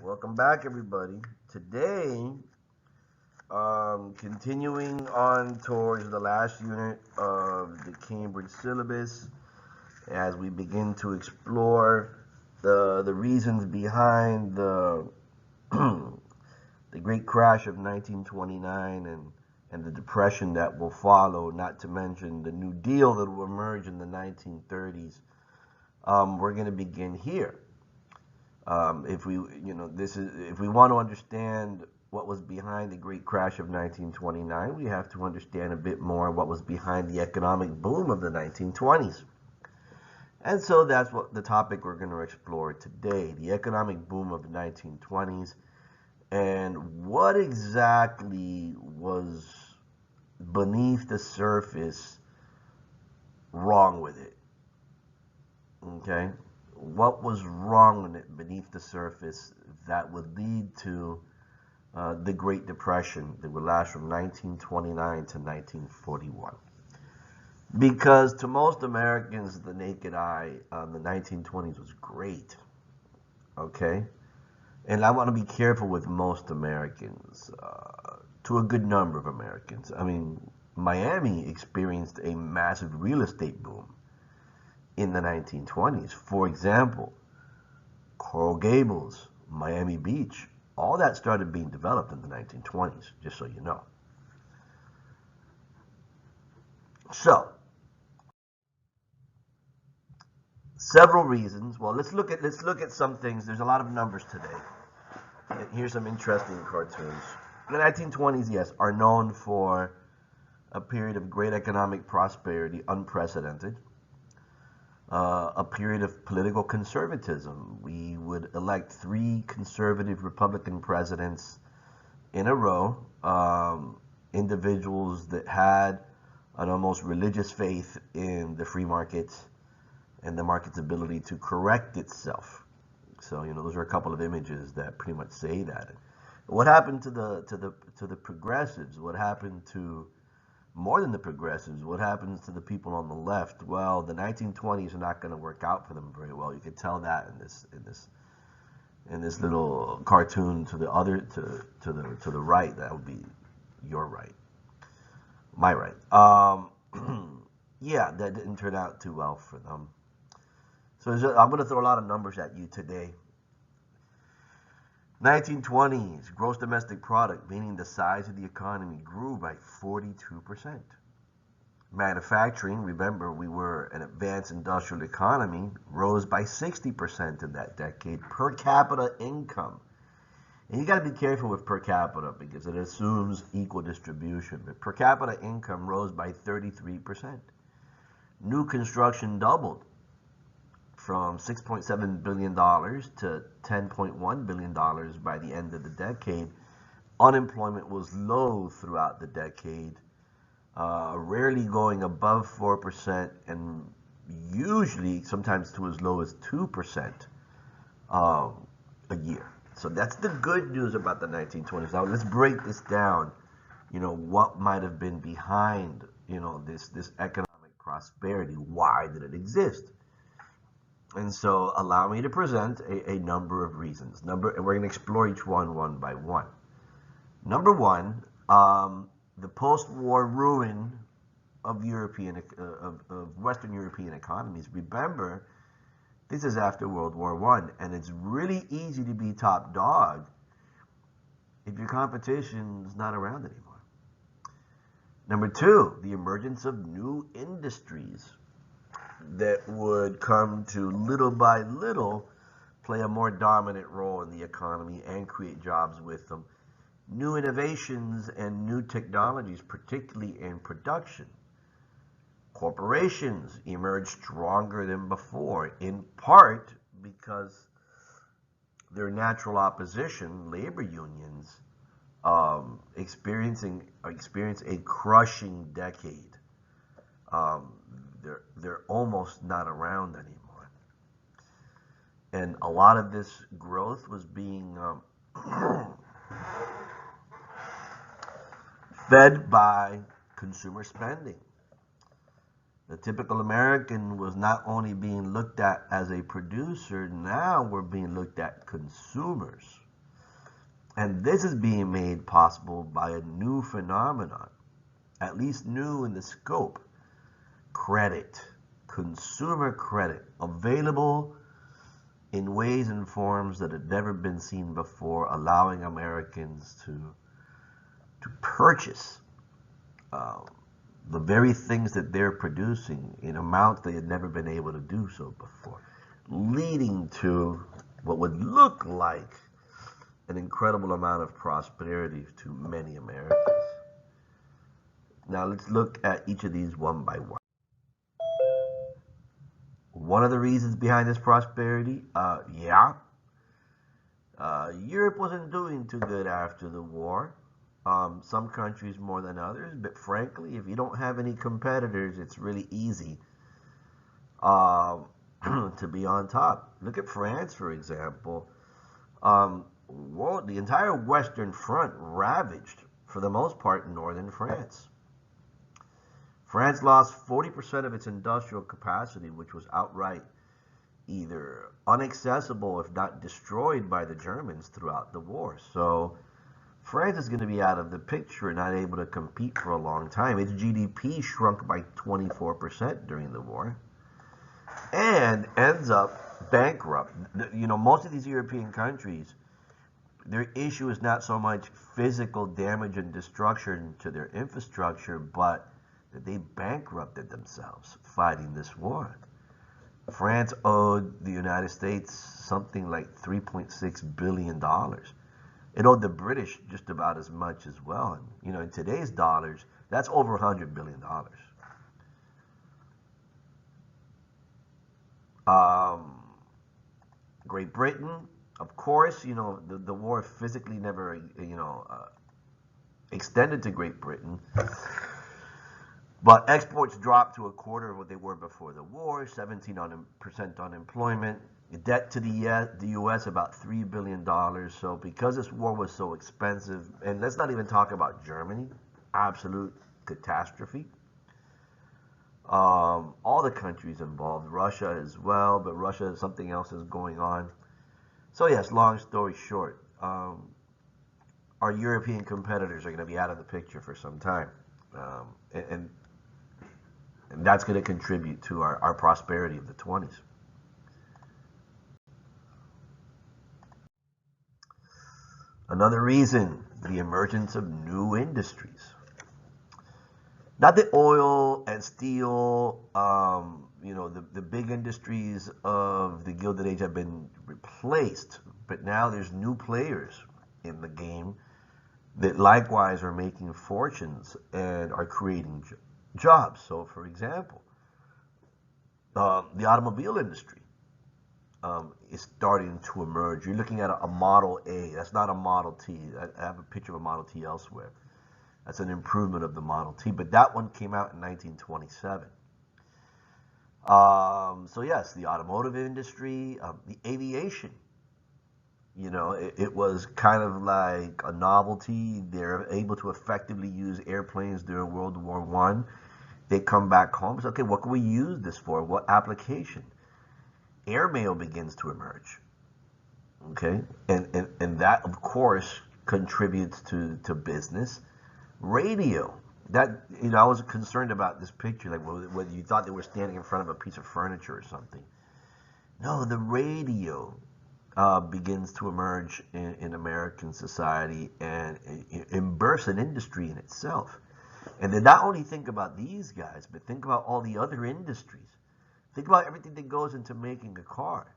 Welcome back, everybody. Today, continuing on towards the last unit of the Cambridge syllabus, as we begin to explore the reasons behind the the great crash of 1929 and the depression that will follow, not to mention the New Deal that will emerge in the 1930s. We're going to begin here. If we, if we want to understand what was behind the great crash of 1929, we have to understand a bit more what was behind the economic boom of the 1920s. And so that's what the topic we're going to explore today, the economic boom of the 1920s, and what exactly was beneath the surface wrong with it. Okay? What was wrong with it beneath the surface that would lead to the Great Depression that would last from 1929 to 1941? Because to most Americans, the naked eye, the 1920s was great. Okay? And I want to be careful with most Americans, to a good number of Americans. I mean, Miami experienced a massive real estate boom in the 1920s. For example, Coral Gables, Miami Beach, all that started being developed in the 1920s, just so you know. So, several reasons. Well, let's look at some things. There's a lot of numbers today. Here's some interesting cartoons. The 1920s, yes, are known for a period of great economic prosperity, unprecedented. A period of political conservatism. We would elect 3 conservative Republican presidents in a row, individuals that had an almost religious faith in the free market and the market's ability to correct itself. So, those are a couple of images that pretty much say that. What happened to the progressives? What happened to more than the progressives? What happens to the people on the left? Well, the 1920s are not going to work out for them very well. You could tell that in this little cartoon to the right. That would be your right, my right. Yeah, that didn't turn out too well for them. So I'm going to throw a lot of numbers at you today. 1920s, gross domestic product, meaning the size of the economy, grew by 42%. Manufacturing, remember we were an advanced industrial economy, rose by 60% in that decade. Per capita income, and you got to be careful with per capita because it assumes equal distribution, but per capita income rose by 33%. New construction doubled from $6.7 billion to $10.1 billion by the end of the decade. Unemployment was low throughout the decade, rarely going above 4%, and usually sometimes to as low as 2% a year. So that's the good news about the 1920s. Now let's break this down. What might have been behind this economic prosperity? Why did it exist? And so allow me to present a number of reasons. And we're going to explore each one by one. Number one, the post-war ruin of Western European economies. Remember, this is after World War I, and it's really easy to be top dog if your competition's not around anymore. Number two, the emergence of new industries that would come to little by little play a more dominant role in the economy and create jobs with them. New innovations and new technologies, particularly in production. Corporations emerged stronger than before, in part because their natural opposition, labor unions, experience a crushing decade. They're almost not around anymore. And a lot of this growth was being fed by consumer spending. The typical American was not only being looked at as a producer, now we're being looked at consumers. And this is being made possible by a new phenomenon, at least new in the scope: credit, consumer credit, available in ways and forms that had never been seen before, allowing Americans to purchase uh, the very things that they're producing in amounts they had never been able to do so before, leading to what would look like an incredible amount of prosperity to many Americans. Now let's look at each of these one by one. One of the reasons behind this prosperity, Europe wasn't doing too good after the war. Some countries more than others, but frankly, if you don't have any competitors, it's really easy um, to be on top. Look at France, for example. The entire Western Front ravaged, for the most part, northern France. France lost 40% of its industrial capacity, which was outright either inaccessible, if not destroyed, by the Germans throughout the war. So France is going to be out of the picture, not able to compete for a long time. Its GDP shrunk by 24% during the war and ends up bankrupt. Most of these European countries, their issue is not so much physical damage and destruction to their infrastructure, but that they bankrupted themselves fighting this war. France owed the United States something like $3.6 billion. It owed the British just about as much as well. And, in today's dollars, that's over $100 billion. Um, Great Britain, of course, the war physically never, extended to Great Britain. But exports dropped to a quarter of what they were before the war, 17% unemployment, debt to the U.S. about $3 billion. So because this war was so expensive, and let's not even talk about Germany, absolute catastrophe. All the countries involved, Russia as well, but Russia, something else is going on. So yes, long story short, our European competitors are going to be out of the picture for some time. And that's going to contribute to our prosperity of the 20s. Another reason, the emergence of new industries. Not the oil and steel, the big industries of the Gilded Age have been replaced, but now there's new players in the game that likewise are making fortunes and are creating jobs. So, for example, the automobile industry is starting to emerge. You're looking at a Model A. That's not a Model T. I have a picture of a Model T elsewhere. That's an improvement of the Model T, but that one came out in 1927. So yes, the automotive industry, the aviation. It was kind of like a novelty. They're able to effectively use airplanes during World War I. They come back home. So, okay, what can we use this for? What application? Airmail begins to emerge. Okay, and that of course contributes to business. Radio. That I was concerned about this picture, like whether you thought they were standing in front of a piece of furniture or something. No, the radio begins to emerge in American society, and it births an industry in itself. And then not only think about these guys, but think about all the other industries. Think about everything that goes into making a car: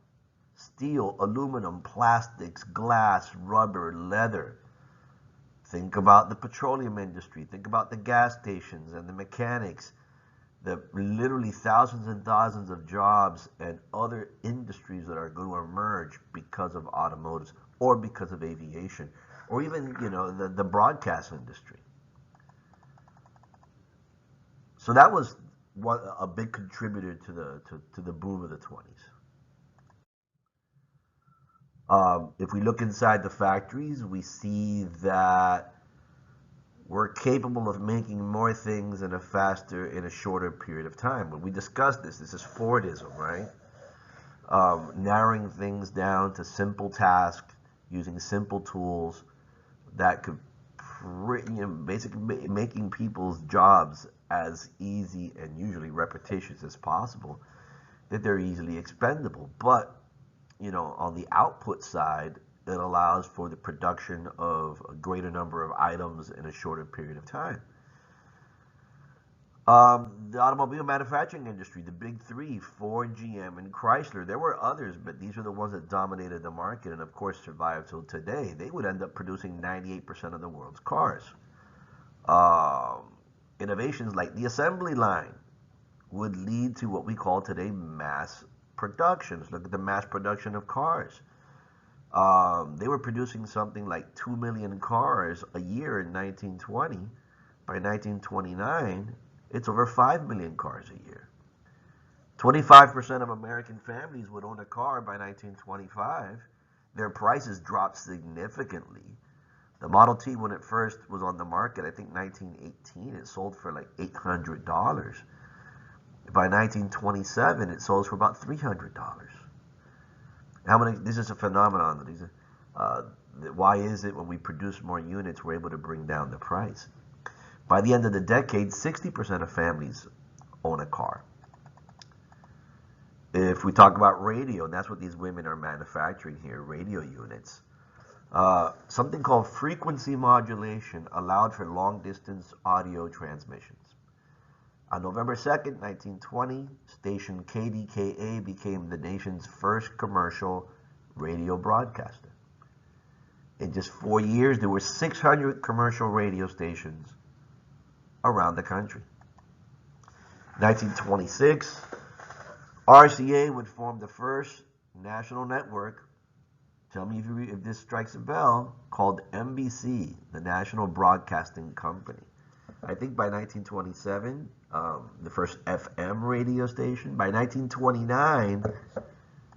steel, aluminum, plastics, glass, rubber, leather. Think about the petroleum industry. Think about the gas stations and the mechanics. The literally thousands and thousands of jobs and other industries that are going to emerge because of automotives or because of aviation, or even the broadcast industry. So that was a big contributor to the boom of the 20s. If we look inside the factories, we see that we're capable of making more things in a shorter period of time. But we discussed this. This is Fordism, right? Narrowing things down to simple tasks, using simple tools, that could basically making people's jobs as easy and usually repetitious as possible, that they're easily expendable. But, on the output side, it allows for the production of a greater number of items in a shorter period of time. The automobile manufacturing industry, the big three, Ford, GM, and Chrysler. There were others, but these are the ones that dominated the market and, of course, survived till today. They would end up producing 98% of the world's cars. Innovations like the assembly line would lead to what we call today mass productions. Look at the mass production of cars. They were producing something like 2 million cars a year in 1920. By 1929, it's over 5 million cars a year. 25% of American families would own a car by 1925. Their prices dropped significantly. The Model T, when it first was on the market, I think 1918, it sold for like $800. By 1927, it sold for about $300. This is a phenomenon. Why is it when we produce more units, we're able to bring down the price? By the end of the decade, 60% of families own a car. If we talk about radio, and that's what these women are manufacturing here, radio units, something called frequency modulation allowed for long-distance audio transmissions. On November 2nd, 1920, station KDKA became the nation's first commercial radio broadcaster. In just 4 years, there were 600 commercial radio stations around the country. 1926, RCA would form the first national network, tell me if this strikes a bell, called NBC, the National Broadcasting Company. I think by 1927, the first FM radio station. By 1929,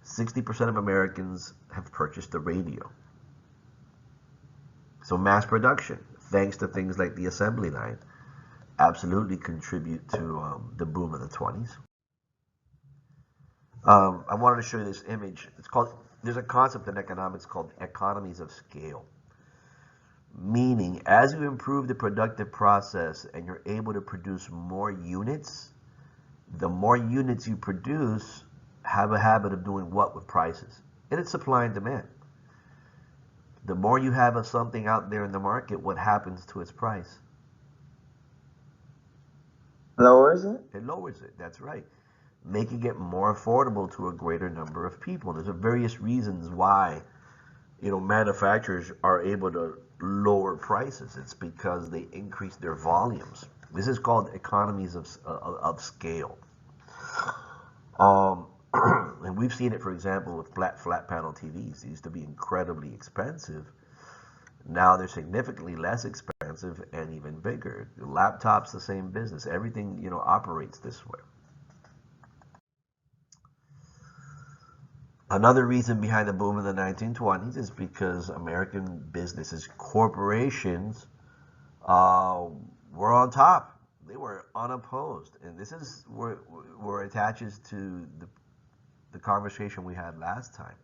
60% of Americans have purchased a radio. So mass production, thanks to things like the assembly line, absolutely contribute to the boom of the 20s. I wanted to show you this image. There's a concept in economics called economies of scale. Meaning, as you improve the productive process and you're able to produce more units, the more units you produce have a habit of doing what with prices? And it's supply and demand. The more you have of something out there in the market, what happens to its price? Lowers it? It lowers it, that's right. Making it more affordable to a greater number of people. There's various reasons why, manufacturers are able to lower prices. It's because they increase their volumes. This is called economies of scale. And we've seen it, for example, with flat panel TVs. They used to be incredibly expensive. Now they're significantly less expensive and even bigger. Laptops, the same business. Everything, operates this way. Another reason behind the boom in the 1920s is because American businesses, corporations, were on top. They were unopposed. And this is where it attaches to the conversation we had last time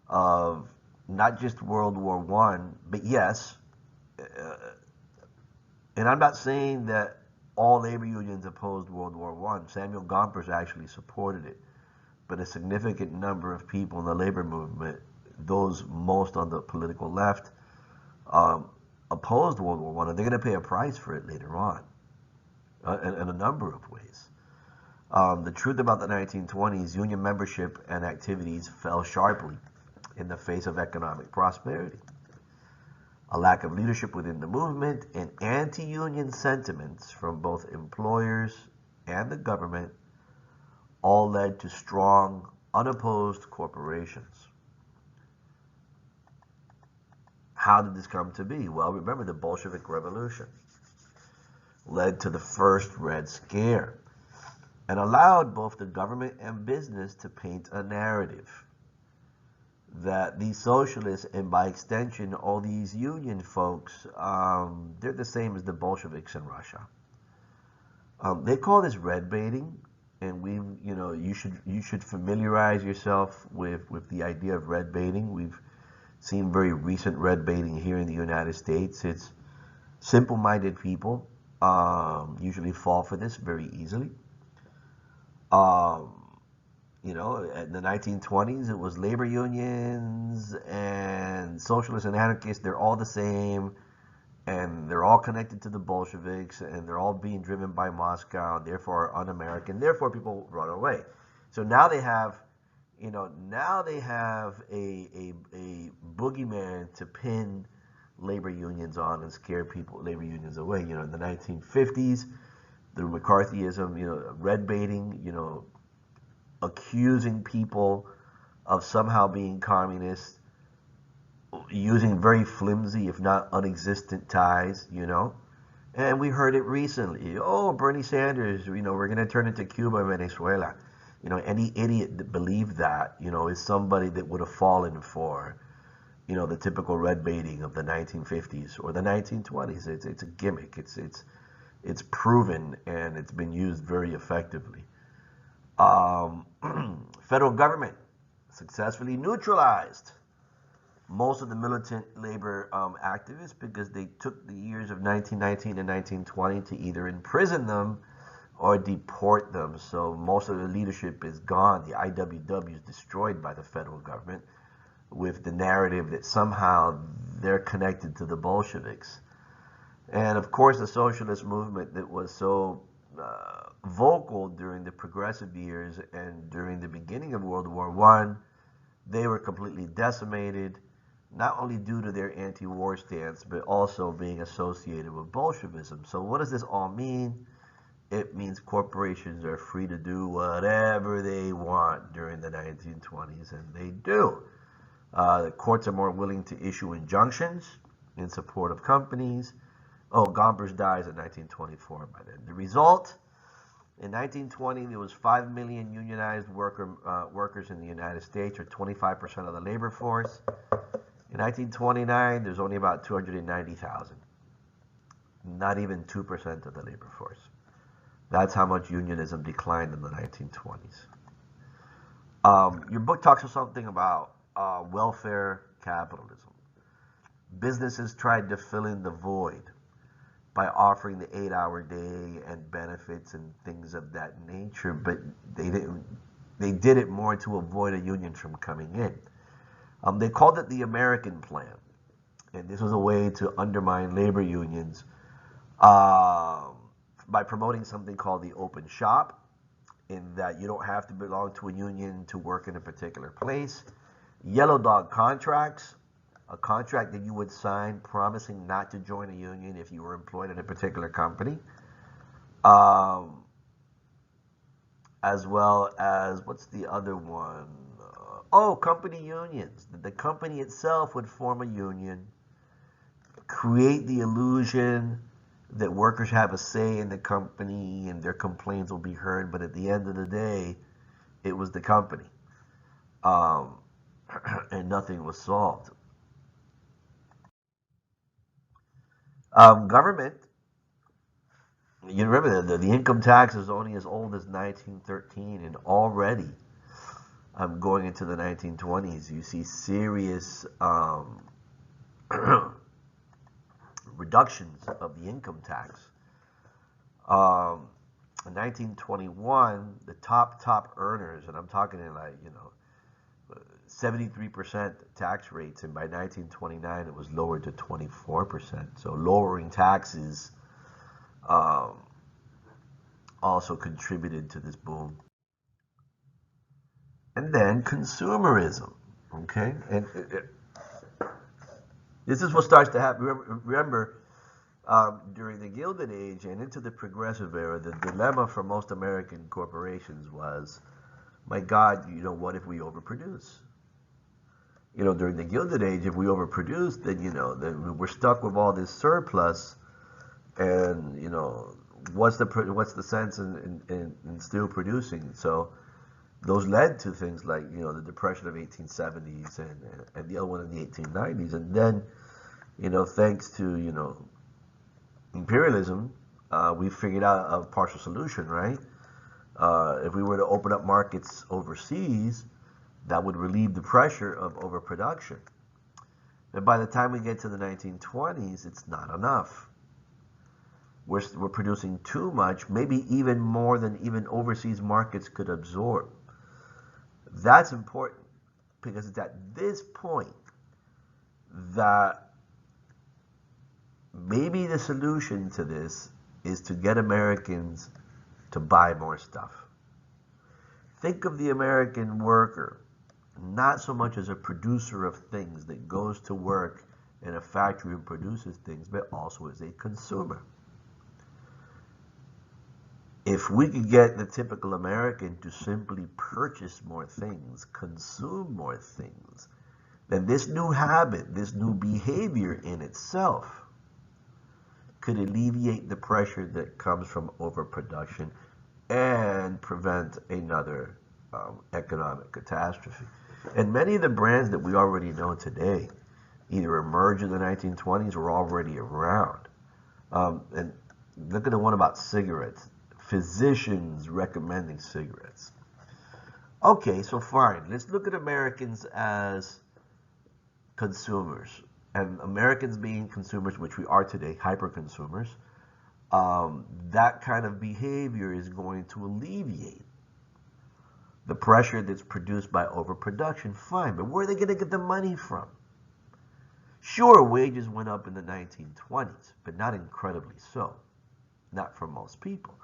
of not just World War I, but yes, and I'm not saying that all labor unions opposed World War I. Samuel Gompers actually supported it. But a significant number of people in the labor movement, those most on the political left, opposed World War I, and they're going to pay a price for it later on, in a number of ways. The truth about the 1920s, union membership and activities fell sharply in the face of economic prosperity. A lack of leadership within the movement and anti-union sentiments from both employers and the government all led to strong, unopposed corporations. How did this come to be? Well, remember the Bolshevik Revolution led to the first Red Scare and allowed both the government and business to paint a narrative that these socialists, and by extension all these union folks, they're the same as the Bolsheviks in Russia. They call this red baiting. And you should familiarize yourself with the idea of red baiting. We've seen very recent red baiting here in the United States. It's simple-minded people usually fall for this very easily. Um, in the 1920s, it was labor unions and socialists and anarchists. They're all the same, and they're all connected to the Bolsheviks, and they're all being driven by Moscow, therefore are un-American. Therefore, people run away. So now they have, a boogeyman to pin labor unions on and scare labor unions away. In the 1950s, the McCarthyism, red baiting, accusing people of somehow being communists, using very flimsy, if not non-existent ties, And we heard it recently. Oh, Bernie Sanders, we're going to turn into Cuba and Venezuela. Any idiot that believed that, is somebody that would have fallen for, the typical red baiting of the 1950s or the 1920s. It's a gimmick. It's proven, and it's been used very effectively. Federal government successfully neutralized most of the militant labor activists because they took the years of 1919 and 1920 to either imprison them or deport them. So most of the leadership is gone. The IWW is destroyed by the federal government with the narrative that somehow they're connected to the Bolsheviks. And of course, the socialist movement that was so vocal during the progressive years and during the beginning of World War I, they were completely decimated, not only due to their anti-war stance, but also being associated with Bolshevism. So what does this all mean? It means corporations are free to do whatever they want during the 1920s, and they do. The courts are more willing to issue injunctions in support of companies. Oh, Gompers dies in 1924 by then. The result, in 1920, there was 5 million unionized workers in the United States, or 25% of the labor force. In 1929, there's only about 290,000. Not even 2% of the labor force. That's how much unionism declined in the 1920s. Your book talks about something about welfare capitalism. Businesses tried to fill in the void by offering the 8-hour day and benefits and things of that nature, but they didn't. They did it more to avoid a union from coming in. They called it the American Plan, and this was a way to undermine labor unions by promoting something called the open shop, in that you don't have to belong to a union to work in a particular place. Yellow dog contracts, a contract that you would sign promising not to join a union if you were employed in a particular company. As well as, what's the other one? Company unions. The company itself would form a union, create the illusion that workers have a say in the company and their complaints will be heard, but at the end of the day, it was the company. And nothing was solved. Government, you remember the income tax is only as old as 1913, and already going into the 1920s, you see serious reductions of the income tax. In 1921, the top earners, and I'm talking in 73% tax rates, and by 1929 it was lowered to 24%. So lowering taxes also contributed to this boom. And then consumerism, okay? And this is what starts to happen. Remember, during the Gilded Age and into the Progressive Era, the dilemma for most American corporations was, my God, what if we overproduce? During the Gilded Age, if we overproduce, then we're stuck with all this surplus, and what's the sense in still producing? So those led to things like the Depression of 1870s and the other one in the 1890s, and then thanks to imperialism, we figured out a partial solution, right? If we were to open up markets overseas, that would relieve the pressure of overproduction. But by the time we get to the 1920s, it's not enough. We're producing too much, maybe even more than even overseas markets could absorb. That's important because it's at this point that maybe the solution to this is to get Americans to buy more stuff. Think of the American worker not so much as a producer of things that goes to work in a factory and produces things, but also as a consumer. If we could get the typical American to simply purchase more things, consume more things, then this new habit, this new behavior in itself could alleviate the pressure that comes from overproduction and prevent another economic catastrophe. And many of the brands that we already know today either emerged in the 1920s or already around. And look at the one about cigarettes. Physicians recommending cigarettes. Okay, so fine. Let's look at Americans as consumers. And Americans being consumers, which we are today, hyper-consumers, that kind of behavior is going to alleviate the pressure that's produced by overproduction. Fine, but where are they going to get the money from? Sure, wages went up in the 1920s, but not incredibly so. Not for most people.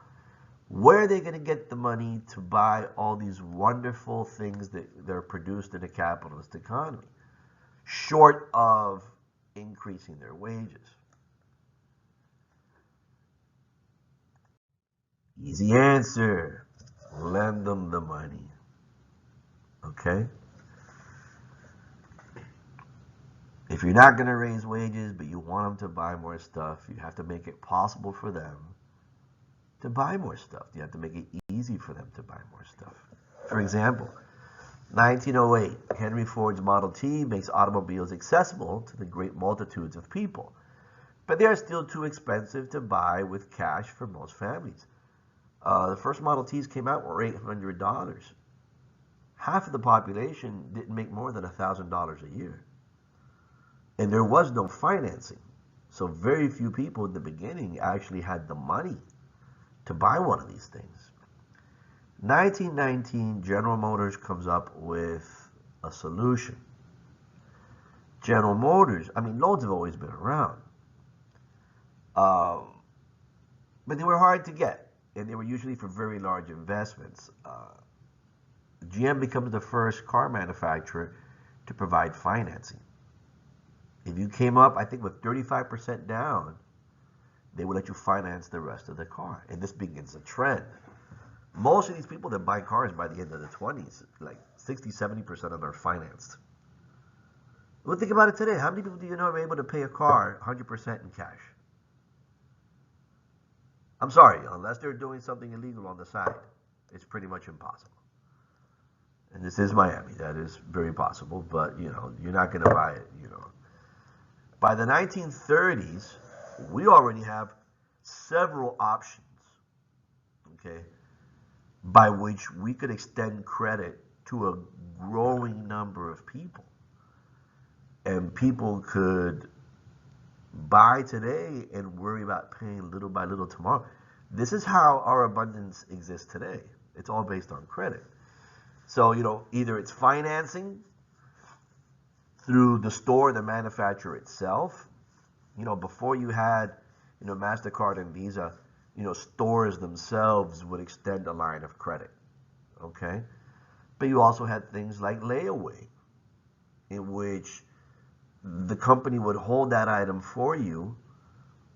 Where are they going to get the money to buy all these wonderful things that are produced in a capitalist economy, short of increasing their wages? Easy answer. Lend them the money. Okay? If you're not going to raise wages, but you want them to buy more stuff, you have to make it possible for them to buy more stuff. You have to make it easy for them to buy more stuff. For example, 1908, Henry Ford's Model T makes automobiles accessible to the great multitudes of people. But they are still too expensive to buy with cash for most families. The first Model Ts came out were $800. Half of the population didn't make more than $1,000 a year. And there was no financing. So very few people in the beginning actually had the money to buy one of these things. 1919, General Motors comes up with a solution. General Motors, loans have always been around. But they were hard to get, and they were usually for very large investments. GM becomes the first car manufacturer to provide financing. If you came up, I think, with 35% down, they would let you finance the rest of the car. And this begins a trend. Most of these people that buy cars by the end of the 20s, like 60, 70% of them are financed. Well, think about it today. How many people do you know are able to pay a car 100% in cash? I'm sorry, unless they're doing something illegal on the side, it's pretty much impossible. And this is Miami. That is very possible, but you're not going to buy it, By the 1930s, we already have several options, okay, by which we could extend credit to a growing number of people. And people could buy today and worry about paying little by little tomorrow. This is how our abundance exists today. It's all based on credit. So, either it's financing through the store, the manufacturer itself. Before you had, MasterCard and Visa, stores themselves would extend a line of credit, okay? But you also had things like layaway, in which the company would hold that item for you,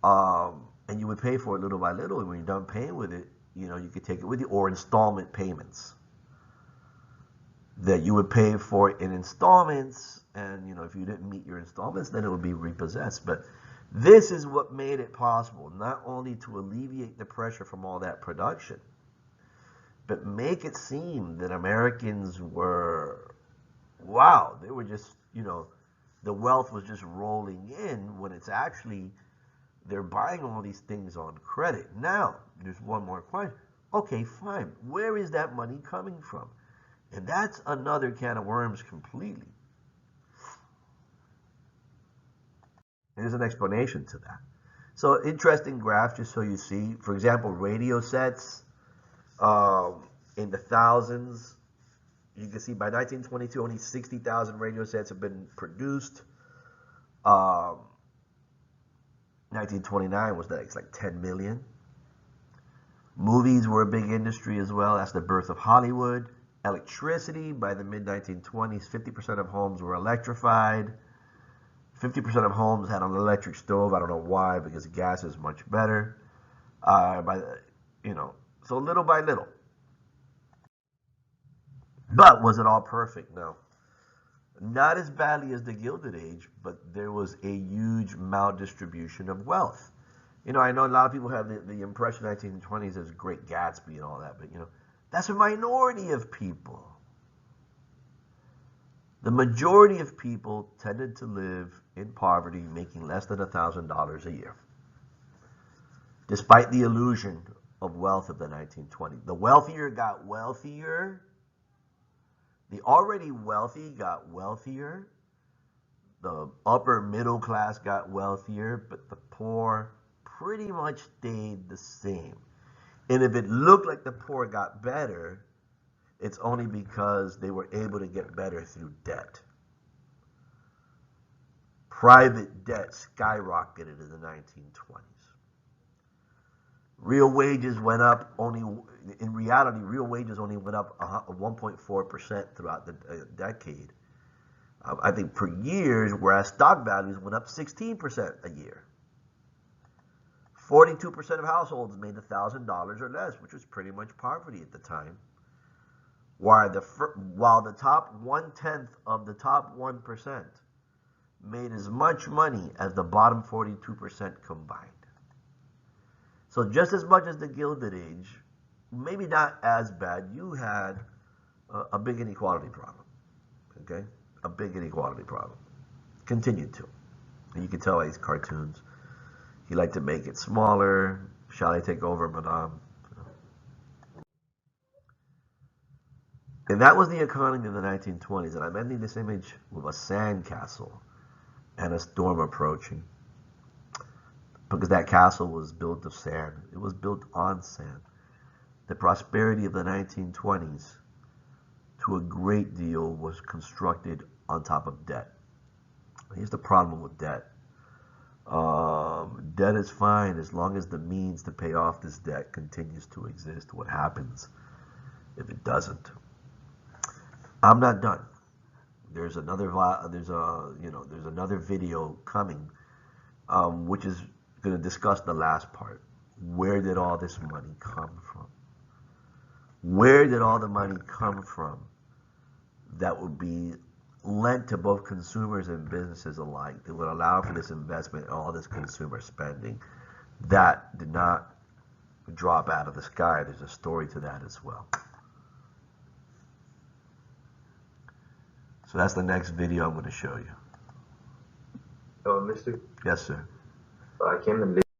and you would pay for it little by little, and when you're done paying with it, you could take it with you, or installment payments, that you would pay for it in installments, and if you didn't meet your installments, then it would be repossessed. But this is what made it possible, not only to alleviate the pressure from all that production, but make it seem that Americans were, wow, they were just, the wealth was just rolling in, when it's actually, they're buying all these things on credit. Now, there's one more question. Okay, fine. Where is that money coming from? And that's another can of worms completely. There's an explanation to that. So interesting graph, just so you see. For example, radio sets in the thousands. You can see by 1922, only 60,000 radio sets have been produced. 1929 was next, like 10 million. Movies were a big industry as well. That's the birth of Hollywood. Electricity, by the mid-1920s, 50% of homes were electrified. 50% of homes had an electric stove. I don't know why, because gas is much better. So little by little. But was it all perfect? No. Not as badly as the Gilded Age, but there was a huge maldistribution of wealth. I know a lot of people have the impression 1920s as Great Gatsby and all that, but that's a minority of people. The majority of people tended to live in poverty, making less than $1,000 a year, despite the illusion of wealth of the 1920s. The wealthier got wealthier. The already wealthy got wealthier. The upper middle class got wealthier, but the poor pretty much stayed the same. And if it looked like the poor got better, it's only because they were able to get better through debt. Private debt skyrocketed in the 1920s. Real wages went up in reality, real wages only went up 1.4% throughout the decade. I think per year, whereas stock values went up 16% a year. 42% of households made $1,000 or less, which was pretty much poverty at the time. While the top 1/10 of the top 1% made as much money as the bottom 42% combined. So just as much as the Gilded Age, maybe not as bad, you had a big inequality problem. Okay? A big inequality problem. Continued to. And you can tell by these cartoons. He liked to make it smaller. Shall I take over, madame? And that was the economy of the 1920s. And I'm ending this image with a sandcastle and a storm approaching. Because that castle was built of sand. It was built on sand. The prosperity of the 1920s, to a great deal, was constructed on top of debt. Here's the problem with debt. Debt is fine as long as the means to pay off this debt continues to exist. What happens if it doesn't? I'm not done. There's another video coming, which is going to discuss the last part. Where did all this money come from? Where did all the money come from that would be lent to both consumers and businesses alike, that would allow for this investment and all this consumer spending? That did not drop out of the sky. There's a story to that as well. So that's the next video I'm going to show you. Oh, Mr. Yes, sir. I came to